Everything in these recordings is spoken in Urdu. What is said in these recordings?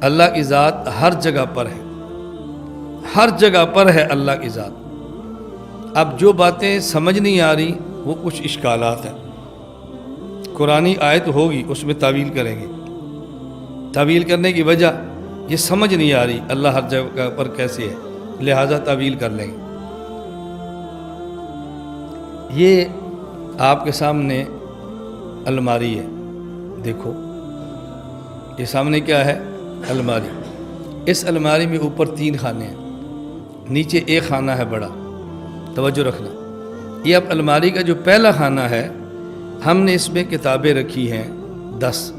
اللہ کی ذات ہر جگہ پر ہے، ہر جگہ پر ہے اللہ کی ذات۔ اب جو باتیں سمجھ نہیں آ رہی وہ کچھ اشکالات ہیں، قرآنی آیت ہوگی اس میں تعویل کریں گے، تعویل کرنے کی وجہ یہ سمجھ نہیں آ رہی اللہ ہر جگہ پر کیسے ہے، لہٰذا تعویل کر لیں گے۔ یہ آپ کے سامنے الماری ہے، دیکھو یہ سامنے کیا ہے؟ الماری۔ اس الماری میں اوپر 3 خانے ہیں، نیچے ایک خانہ ہے بڑا، توجہ رکھنا۔ یہ اب الماری کا جو پہلا خانہ ہے، ہم نے اس میں کتابیں رکھی ہیں 10۔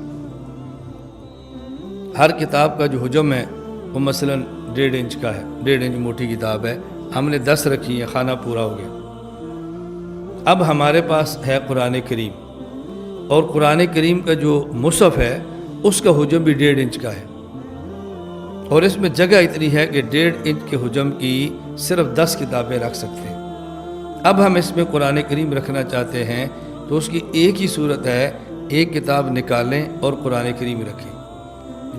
ہر کتاب کا جو حجم ہے وہ مثلا 1.5 انچ کا ہے، 1.5 انچ موٹی کتاب ہے، ہم نے 10 رکھی ہیں، خانہ پورا ہو گیا۔ اب ہمارے پاس ہے قرآن کریم، اور قرآن کریم کا جو مصحف ہے اس کا حجم بھی 1.5 انچ کا ہے، اور اس میں جگہ اتنی ہے کہ 1.5 انچ کے حجم کی صرف 10 کتابیں رکھ سکتے ہیں۔ اب ہم اس میں قرآن کریم رکھنا چاہتے ہیں تو اس کی ایک ہی صورت ہے، ایک کتاب نکالیں اور قرآن کریم رکھیں۔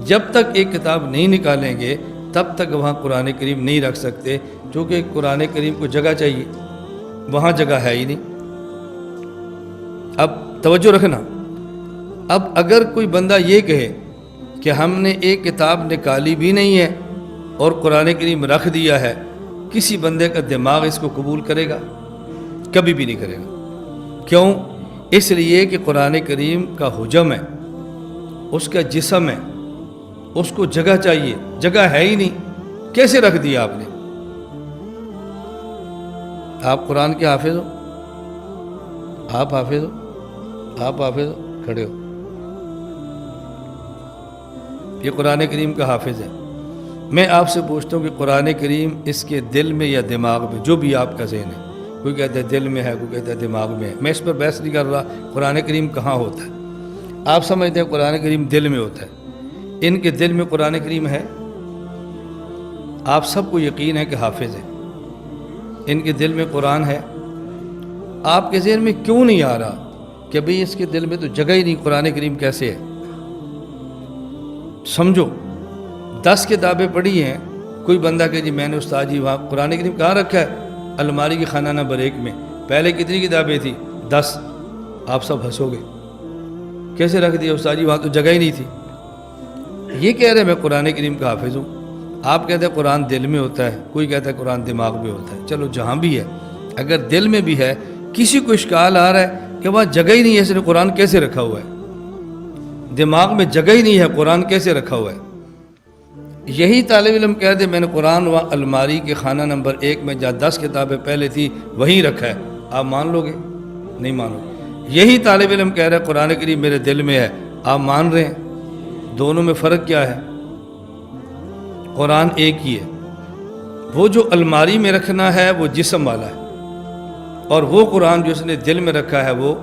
جب تک ایک کتاب نہیں نکالیں گے تب تک وہاں قرآن کریم نہیں رکھ سکتے، کیونکہ قرآن کریم کو جگہ چاہیے، وہاں جگہ ہے ہی نہیں۔ اب توجہ رکھنا، اب اگر کوئی بندہ یہ کہے کہ ہم نے ایک کتاب نکالی بھی نہیں ہے اور قرآن کریم رکھ دیا ہے، کسی بندے کا دماغ اس کو قبول کرے گا؟ کبھی بھی نہیں کرے گا۔ کیوں؟ اس لیے کہ قرآن کریم کا حجم ہے، اس کا جسم ہے، اس کو جگہ چاہیے، جگہ ہے ہی نہیں، کیسے رکھ دیا آپ نے؟ آپ قرآن کے حافظ ہو؟ آپ حافظ ہو؟ آپ حافظ ہو؟ کھڑے ہو۔ یہ قرآن کریم کا حافظ ہے۔ میں آپ سے پوچھتا ہوں کہ قرآن کریم اس کے دل میں یا دماغ میں، جو بھی آپ کا ذہن ہے، کوئی کہتا ہے دل میں ہے، کوئی کہتا ہے دماغ میں ہے، میں اس پر بحث نہیں کر رہا۔ قرآن کریم کہاں ہوتا ہے؟ آپ سمجھتے ہیں قرآن کریم دل میں ہوتا ہے، ان کے دل میں قرآن کریم ہے؟ آپ سب کو یقین ہے کہ حافظ ہے، ان کے دل میں قرآن ہے؟ آپ کے ذہن میں کیوں نہیں آ رہا کہ بھئی اس کے دل میں تو جگہ ہی نہیں، قرآن کریم کیسے ہے؟ سمجھو، 10 کتابیں پڑھی ہیں، کوئی بندہ کہ جی میں نے استاد جی وہاں قرآن کریم کہاں رکھا ہے؟ الماری کی خانہ نمبر 1 میں۔ پہلے کتنی کتابیں تھیں؟ 10۔ آپ سب ہنسو گے، کیسے رکھ دیا استاد جی، وہاں تو جگہ ہی نہیں تھی۔ یہ کہہ رہے میں قرآن کریم کا حافظ ہوں، آپ کہتے ہیں قرآن دل میں ہوتا ہے، کوئی کہتا ہے قرآن دماغ میں ہوتا ہے۔ چلو جہاں بھی ہے، اگر دل میں بھی ہے، کسی کو اشکال آ رہا ہے کہ وہاں جگہ ہی نہیں ہے، اس نے قرآن کیسے رکھا ہوا ہے؟ دماغ میں جگہ ہی نہیں ہے، قرآن کیسے رکھا ہوا ہے؟ یہی طالب علم کہہ دے میں نے قرآن وہاں الماری کے خانہ نمبر 1 میں جہاں 10 کتابیں پہلے تھی وہیں رکھا ہے، آپ مان لو گے؟ نہیں مانو گے۔ یہی طالب علم کہہ رہا ہے قرآن کریم میرے دل میں ہے، آپ مان رہے ہیں؟ دونوں میں فرق کیا ہے؟ قرآن ایک ہی ہے، وہ جو الماری میں رکھنا ہے وہ جسم والا ہے، اور وہ قرآن جو اس نے دل میں رکھا ہے وہ،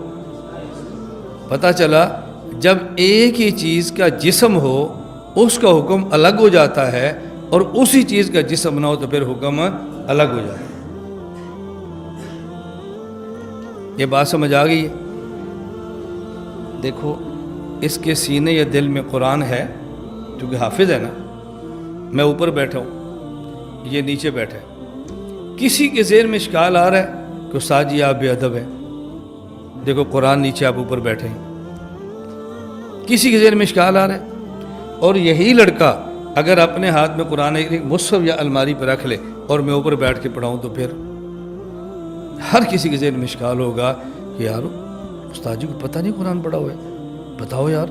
پتہ چلا جب ایک ہی چیز کا جسم ہو اس کا حکم الگ ہو جاتا ہے، اور اسی چیز کا جسم نہ ہو تو پھر حکم الگ ہو جاتا ہے۔ یہ بات سمجھ آ گئی ہے؟ دیکھو اس کے سینے یا دل میں قرآن ہے، کیونکہ حافظ ہے نا، میں اوپر بیٹھا ہوں، یہ نیچے بیٹھا ہے۔ کسی کے ذہن میں اشکال آ رہا ہے کہ استاد جی آپ بے ادب ہیں، دیکھو قرآن نیچے آپ اوپر بیٹھے ہیں، کسی کے ذہن میں اشکال آ رہا ہے؟ اور یہی لڑکا اگر اپنے ہاتھ میں قرآن مصحف یا الماری پہ رکھ لے اور میں اوپر بیٹھ کے پڑھاؤں تو پھر ہر کسی کے ذہن میں اشکال ہوگا کہ یار استاد جی کو پتہ نہیں قرآن پڑھا ہوا ہے، بتاؤ یار۔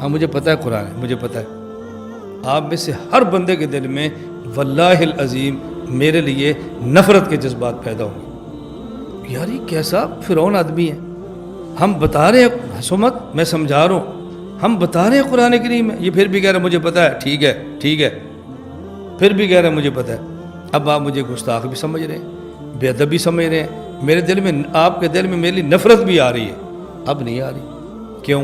ہاں مجھے پتہ ہے قرآن ہے، مجھے پتہ ہے۔ آپ میں سے ہر بندے کے دل میں واللہ العظیم میرے لیے نفرت کے جذبات پیدا ہوں گے، یار یہ کیسا فرعون آدمی ہے، ہم بتا رہے ہیں، ہنسو مت، میں سمجھا رہا ہوں، ہم بتا رہے ہیں قرآن کریم ہے، یہ پھر بھی کہہ رہے مجھے پتہ ہے۔ ٹھیک ہے ٹھیک ہے، پھر بھی کہہ رہے ہیں مجھے پتہ ہے۔ اب آپ مجھے گستاخ بھی سمجھ رہے ہیں، بے ادب بھی سمجھ رہے ہیں، میرے دل میں، آپ کے دل میں میرے لیے نفرت بھی آ رہی ہے۔ اب نہیں آ رہی، کیوں؟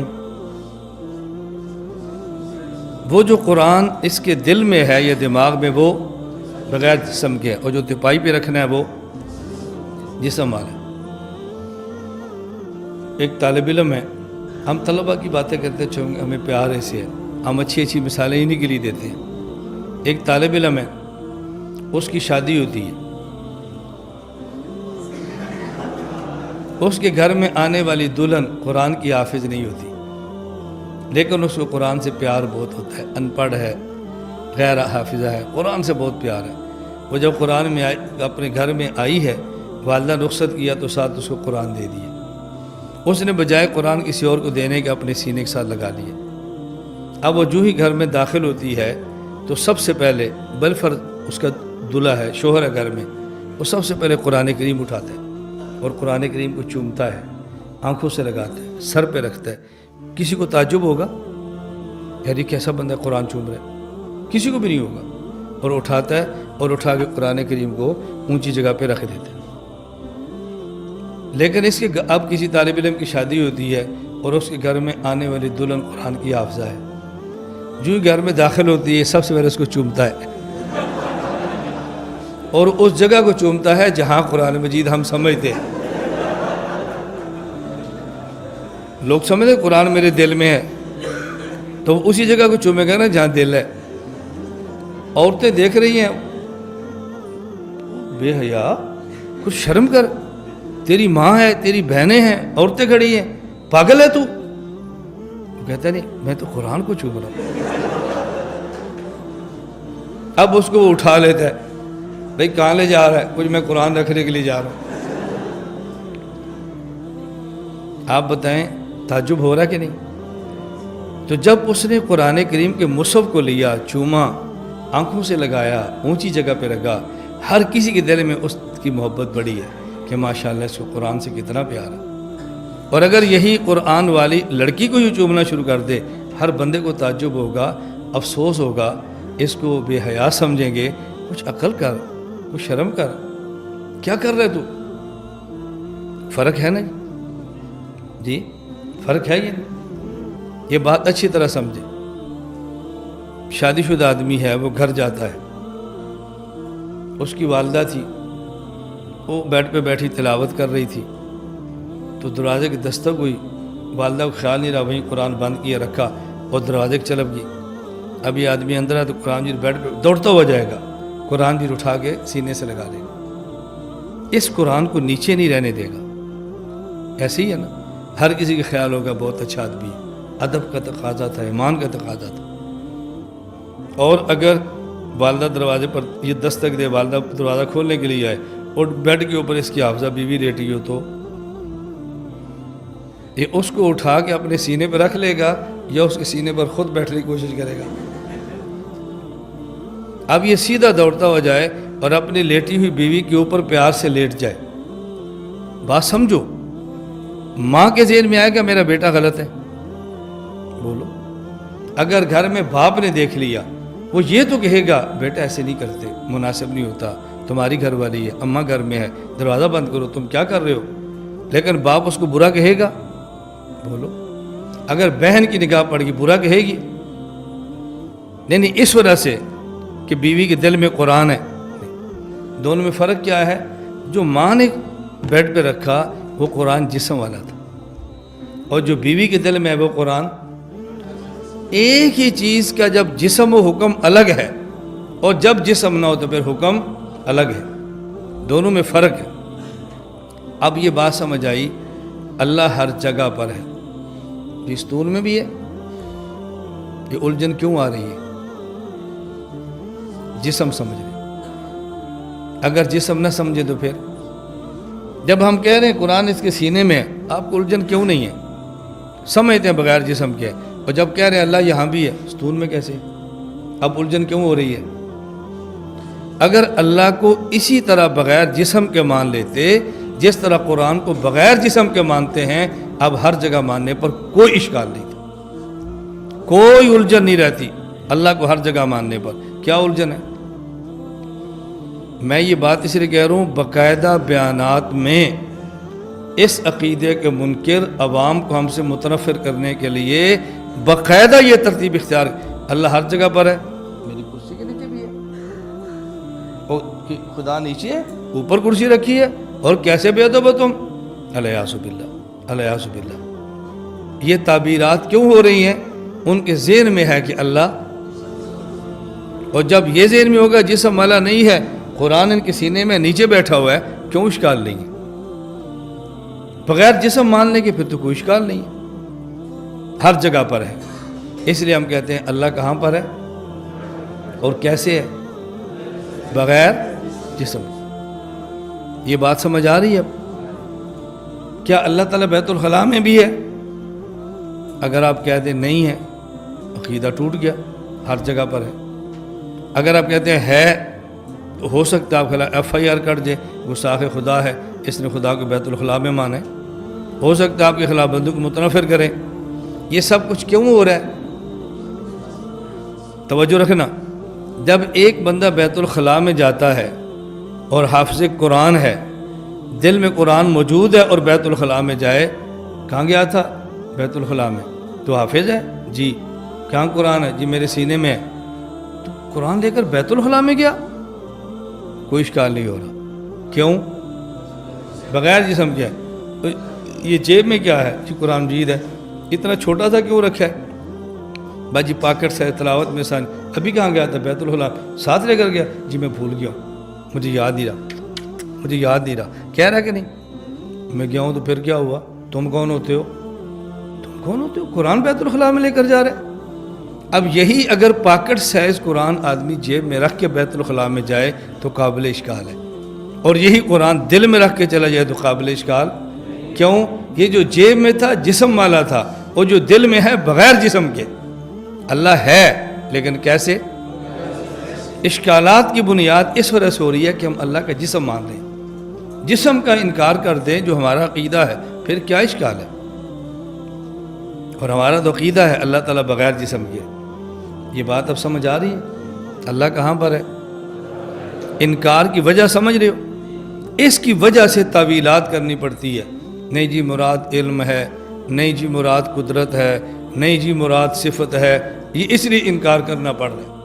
وہ جو قرآن اس کے دل میں ہے یا دماغ میں، وہ بغیر جسم کے ہے، اور جو تپائی پہ رکھنا ہے وہ جسم والا ہے۔ ایک طالب علم ہے، ہم طلبہ کی باتیں کرتے ہیں، ہمیں پیار ایسے ہے، ہم اچھی اچھی مثالیں انہیں کے لیے دیتے ہیں۔ ایک طالب علم ہے، اس کی شادی ہوتی ہے، اس کے گھر میں آنے والی دلہن قرآن کی حافظ نہیں ہوتی، لیکن اس کو قرآن سے پیار بہت ہوتا ہے، ان پڑھ ہے، غیر حافظہ ہے، قرآن سے بہت پیار ہے۔ وہ جب قرآن میں اپنے گھر میں آئی ہے، والدہ نے رخصت کیا تو ساتھ اس کو قرآن دے دیا۔ اس نے بجائے قرآن کسی اور کو دینے کے اپنے سینے کے ساتھ لگا لیا۔ اب وہ جو ہی گھر میں داخل ہوتی ہے تو سب سے پہلے بالفرض اس کا دلہا ہے، شوہر ہے گھر میں، وہ سب سے پہلے قرآن کریم اٹھاتا ہے اور قرآن کریم کو چومتا ہے، آنکھوں سے لگاتا ہے، سر پہ رکھتا ہے۔ کسی کو تعجب ہوگا یار یہ کیسا بندہ قرآن چوم رہا ہے؟ کسی کو بھی نہیں ہوگا، اور اٹھاتا ہے اور اٹھا کے قرآن کریم کو اونچی جگہ پہ رکھ دیتا ہے۔ لیکن اس کے اب کسی طالب علم کی شادی ہوتی ہے اور اس کے گھر میں آنے والی دلہن قرآن کی حافظہ ہے، جو ہی گھر میں داخل ہوتی ہے سب سے پہلے اس کو چومتا ہے، اور اس جگہ کو چومتا ہے جہاں قرآن مجید ہم سمجھتے ہیں۔ لوگ سمجھتے قرآن میرے دل میں ہے تو وہ اسی جگہ کو چومے گا نا جہاں دل ہے۔ عورتیں دیکھ رہی ہیں، بے حیا، کچھ شرم کر، تیری ماں ہے، تیری بہنیں ہیں، عورتیں کھڑی ہیں، پاگل ہے تو؟ وہ کہتا نہیں میں تو قرآن کو چوم رہا ہوں۔ اب اس کو وہ اٹھا لیتا ہے، بھائی کہاں لے جا رہا ہے؟ کچھ میں قرآن رکھنے کے لیے جا رہا ہوں۔ آپ بتائیں تعجب ہو رہا کہ نہیں؟ تو جب اس نے قرآن کریم کے مصحف کو لیا، چوما، آنکھوں سے لگایا، اونچی جگہ پہ رکھا، ہر کسی کے دل میں اس کی محبت بڑی ہے کہ ماشاءاللہ اس کو قرآن سے کتنا پیار ہے۔ اور اگر یہی قرآن والی لڑکی کو یوں چومنا شروع کر دے، ہر بندے کو تعجب ہوگا، افسوس ہوگا، اس کو بے حیا سمجھیں گے۔ کچھ عقل کر، کچھ شرم کر، کیا کر رہے تو؟ فرق ہے نا جی، فرق ہے یہ بات اچھی طرح سمجھے۔ شادی شدہ آدمی ہے، وہ گھر جاتا ہے، اس کی والدہ تھی، وہ بیڈ پہ بیٹھی تلاوت کر رہی تھی تو دروازے کی دستک ہوئی، والدہ کو خیال نہیں رہا، وہیں قرآن بند کیا رکھا اور دروازے کی چلپ گئی۔ اب یہ آدمی اندر ہے تو قرآن جی بیڈ پہ دوڑتا ہوا جائے گا، قرآن جی اٹھا کے سینے سے لگا لے گا، اس قرآن کو نیچے نہیں رہنے دے گا۔ ایسے ہی ہے نا، ہر کسی کا خیال ہوگا بہت اچھا آدمی ہے، ادب کا تقاضا تھا، ایمان کا تقاضا تھا۔ اور اگر والدہ دروازے پر یہ دستک دے، والدہ دروازہ کھولنے کے لیے آئے اور بیڈ کے اوپر اس کی حافظہ بیوی لیٹی ہو تو یہ اس کو اٹھا کے اپنے سینے پہ رکھ لے گا یا اس کے سینے پر خود بیٹھنے کی کوشش کرے گا؟ اب یہ سیدھا دوڑتا ہو جائے اور اپنی لیٹی ہوئی بیوی کے اوپر پیار سے لیٹ جائے۔ بات سمجھو، ماں کے ذہن میں آئے گا میرا بیٹا غلط ہے؟ بولو۔ اگر گھر میں باپ نے دیکھ لیا، وہ یہ تو کہے گا بیٹا ایسے نہیں کرتے، مناسب نہیں ہوتا، تمہاری گھر والی ہے، اماں گھر میں ہے، دروازہ بند کرو، تم کیا کر رہے ہو؟ لیکن باپ اس کو برا کہے گا؟ بولو۔ اگر بہن کی نگاہ پڑ گئی، برا کہے گی؟ نہیں، اس وجہ سے کہ بیوی کے دل میں قرآن ہے۔ دونوں میں فرق کیا ہے؟ جو ماں نے بیڈ پہ رکھا وہ قرآن جسم والا تھا، اور جو بیوی کے دل میں ہے وہ قرآن۔ ایک ہی چیز کا جب جسم و حکم الگ ہے اور جب جسم نہ ہو تو پھر حکم الگ ہے، دونوں میں فرق ہے۔ اب یہ بات سمجھ آئی، اللہ ہر جگہ پر ہے، دستور میں بھی ہے۔ یہ الجھن کیوں آ رہی ہے؟ جسم سمجھ رہے، اگر جسم نہ سمجھے تو پھر جب ہم کہہ رہے ہیں قرآن اس کے سینے میں ہے، آپ کو الجھن کیوں نہیں ہے؟ سمجھتے ہیں بغیر جسم کے، اور جب کہہ رہے ہیں اللہ یہاں بھی ہے، ستون میں کیسے؟ اب الجھن کیوں ہو رہی ہے؟ اگر اللہ کو اسی طرح بغیر جسم کے مان لیتے جس طرح قرآن کو بغیر جسم کے مانتے ہیں، اب ہر جگہ ماننے پر کوئی اشکال نہیں تھا، کوئی الجھن نہیں رہتی اللہ کو ہر جگہ ماننے پر۔ کیا الجھن ہے؟ میں یہ بات اس لیے کہہ رہا ہوں، باقاعدہ بیانات میں اس عقیدے کے منکر عوام کو ہم سے متنفر کرنے کے لیے باقاعدہ یہ ترتیب اختیار، اللہ ہر جگہ پر ہے، میری کرسی کے نیچے بھی ہے، اور خدا نیچے ہے، اوپر کرسی رکھی ہے، اور کیسے بے ادب ہو تم؟ الیاذ باللہ، الیاذ باللہ۔ یہ تعبیرات کیوں ہو رہی ہیں؟ ان کے ذہن میں ہے کہ اللہ، اور جب یہ ذہن میں ہوگا جسم والا نہیں ہے، قرآن ان کے سینے میں نیچے بیٹھا ہوا ہے، کیوں اشکال نہیں ہے؟ بغیر جسم ماننے کے پھر تو کوئی اشکال نہیں ہے، ہر جگہ پر ہے۔ اس لیے ہم کہتے ہیں اللہ کہاں پر ہے اور کیسے ہے؟ بغیر جسم۔ یہ بات سمجھ آ رہی ہے اب؟ کیا اللہ تعالیٰ بیت الخلاء میں بھی ہے؟ اگر آپ کہہ دیں نہیں ہے، عقیدہ ٹوٹ گیا، ہر جگہ پر ہے۔ اگر آپ کہتے ہیں ہے، تو ہو سکتا ہے آپ FIR کر دیں، گستاخ خدا ہے، اس نے خدا کو بیت الخلاء میں مانا ہے، ہو سکتا ہے آپ کے خلاف بندوں کو متنفر کریں۔ یہ سب کچھ کیوں ہو رہا ہے؟ توجہ رکھنا، جب ایک بندہ بیت الخلاء میں جاتا ہے اور حافظ قرآن ہے، دل میں قرآن موجود ہے، اور بیت الخلاء میں جائے، کہاں گیا تھا؟ بیت الخلاء میں۔ تو حافظ ہے؟ جی۔ کہاں قرآن ہے؟ جی میرے سینے میں ہے۔ تو قرآن لے کر بیت الخلاء میں گیا، کوئی اشکال نہیں ہو رہا۔ کیوں؟ بغیر جسم کیا ہے؟ یہ جیب میں کیا ہے؟ جی قرآن مجید ہے۔ اتنا چھوٹا سا کیوں رکھا ہے؟ بھائی جی پاکٹ سے تلاوت میں سان، ابھی کہاں گیا تھا؟ بیت الخلاء، ساتھ لے کر گیا؟ جی میں بھول گیا ہوں، مجھے یاد نہیں رہا۔ کہہ رہا کہ نہیں؟ میں گیا ہوں تو پھر کیا ہوا؟ تم کون ہوتے ہو؟ قرآن بیت الخلاء میں لے کر جا رہے۔ اب یہی اگر پاکٹ سائز قرآن آدمی جیب میں رکھ کے بیت الخلاء میں جائے تو قابل اشکال ہے، اور یہی قرآن دل میں رکھ کے چلا جائے تو قابل اشکال کیوں؟ یہ جو جیب میں تھا جسم والا تھا، اور جو دل میں ہے بغیر جسم کے۔ اللہ ہے لیکن کیسے؟ اشکالات کی بنیاد اس وجہ سے ہو رہی ہے کہ ہم اللہ کا جسم مان رہے ہیں، جسم کا انکار کر دیں جو ہمارا عقیدہ ہے، پھر کیا اشکال ہے؟ اور ہمارا تو عقیدہ ہے اللہ تعالیٰ بغیر جسم کے۔ یہ بات اب سمجھ آ رہی ہے؟ اللہ کہاں پر ہے؟ انکار کی وجہ سمجھ رہے ہو؟ اس کی وجہ سے تعویلات کرنی پڑتی ہے۔ نہیں جی مراد علم ہے، نہیں جی مراد قدرت ہے، نہیں جی مراد صفت ہے، یہ اس لیے انکار کرنا پڑ رہا ہے۔